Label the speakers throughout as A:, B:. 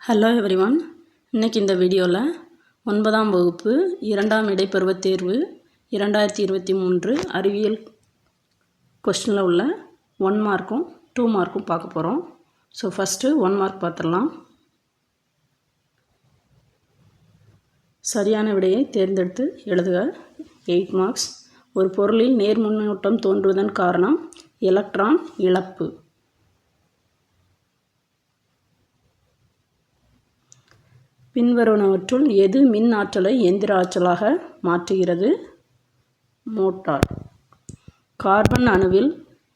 A: Hello everyone. இன்றைக்கி இந்த வீடியோவில் 9ஆம் வகுப்பு 2ஆம் இடைப்பருவத் தேர்வு 2023 அறிவியல் கொஸ்டினில் உள்ள 1 மார்க்கும் 2 மார்க்கும் பார்க்க போகிறோம். ஸோ ஃபஸ்ட்டு 1 மார்க் பார்த்துடலாம். சரியான விடையை தேர்ந்தெடுத்து எழுதுக. 8 மார்க்ஸ். ஒரு பொருளில் நேர்மின்னூட்டம் தோன்றுவதன் காரணம் எலக்ட்ரான் இழப்பு. பின்வருவனவற்றுள் எது மின் ஆற்றலை எந்திர ஆற்றலாக மாற்றுகிறது? மோட்டார். கார்பன் அணுவில்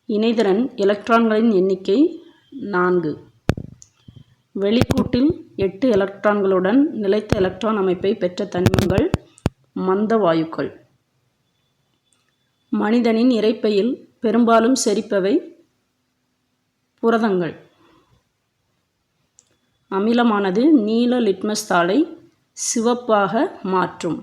A: இணைதிறன் எலக்ட்ரான்களின் எண்ணிக்கை 4. வெளிக்கூட்டில் 8 எலக்ட்ரான்களுடன் நிலைத்த எலக்ட்ரான் அமைப்பை பெற்ற தனிமங்கள் மந்த வாயுக்கள். மனிதனின் இரைப்பையில் பெரும்பாலும் செரிப்பவை புரதங்கள். அமிலமானது நீல லிட்மஸ் தாளை சிவப்பாக மாற்றும்.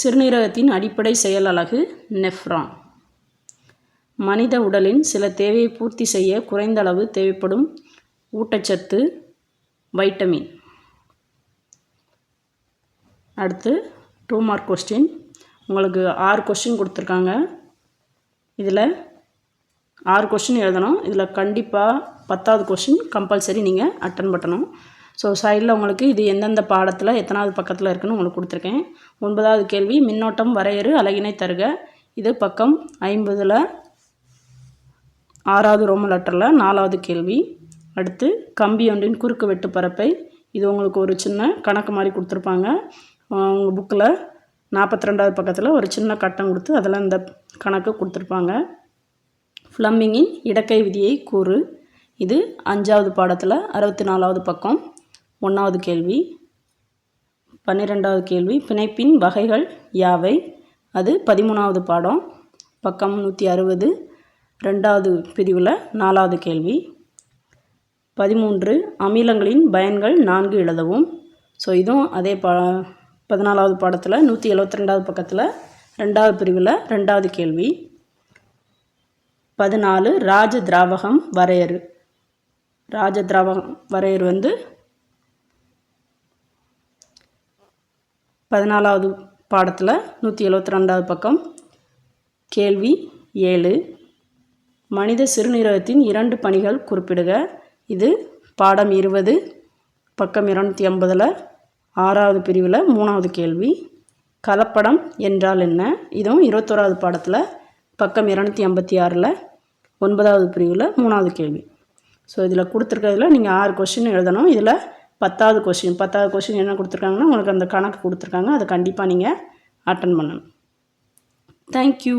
A: சிறுநீரகத்தின் அடிப்படை செயல் அலகு நெஃப்ரான். மனித உடலின் சில தேவையை பூர்த்தி செய்ய குறைந்த அளவு தேவைப்படும் ஊட்டச்சத்து வைட்டமின். அடுத்து 2 மார்க் கொஸ்டின். உங்களுக்கு 6 கொஸ்டின் கொடுத்துருக்காங்க. இதில் 6 கொஸ்டின் எழுதணும். இதில் கண்டிப்பாக 10வது கொஸ்டின் கம்பல்சரி நீங்கள் அட்டன் பண்ணணும். ஸோ சைடில் உங்களுக்கு இது எந்தெந்த பாடத்தில் எத்தனாவது பக்கத்தில் இருக்குதுன்னு உங்களுக்கு கொடுத்துருக்கேன். 9வது கேள்வி மின்னோட்டம் வரையறு அலகினை தருக. இது பக்கம் 50ல் 6வது ரோமன் லெட்டரில் 4வது கேள்வி. அடுத்து கம்பி ஒன்றின் குறுக்கு வெட்டு பரப்பை. இது உங்களுக்கு ஒரு சின்ன கணக்கு மாதிரி கொடுத்துருப்பாங்க. உங்கள் புக்கில் 42வது பக்கத்தில் ஒரு சின்ன கட்டம் கொடுத்து அதில் இந்த கணக்கு கொடுத்துருப்பாங்க. ஃப்ளமிங்கின் இடக்கை விதியை கூறு. இது 5வது பாடத்தில் 64வது பக்கம் 1வது கேள்வி. 12வது கேள்வி பிணைப்பின் வகைகள் யாவை? அது 13வது பாடம் பக்கம் 160 2வது பிரிவில் 4வது கேள்வி. 13 அமிலங்களின் பயன்கள் 4 எழுதவும். ஸோ இதுவும் அதே 14வது பாடத்தில் 172வது பக்கத்தில் 2வது பிரிவில் 2வது கேள்வி. 14 ராஜ திராவகம் வரையறு. ராஜ திராவகம் வரையறு 14வது பாடத்தில் 172வது பக்கம் கேள்வி 7. மனித சிறுநீரகத்தின் 2 பணிகள் குறிப்பிடுக. இது பாடம் 20 பக்கம் 280ல் 6வது பிரிவில் 3வது கேள்வி. கலப்படம் என்றால் என்ன? இதுவும் 21வது பாடத்தில் பக்கம் 286ல் 9வது பிரிவில் 3வது கேள்வி. ஸோ இதில் கொடுத்துருக்கிறதுல நீங்கள் 6 கொஸ்டின் எழுதணும். இதில் 10வது கொஸ்டின் என்ன கொடுத்துருக்காங்கன்னா உங்களுக்கு அந்த கணக்கு கொடுத்துருக்காங்க. அதை கண்டிப்பாக நீங்கள் அட்டன் பண்ணணும். தேங்க்யூ.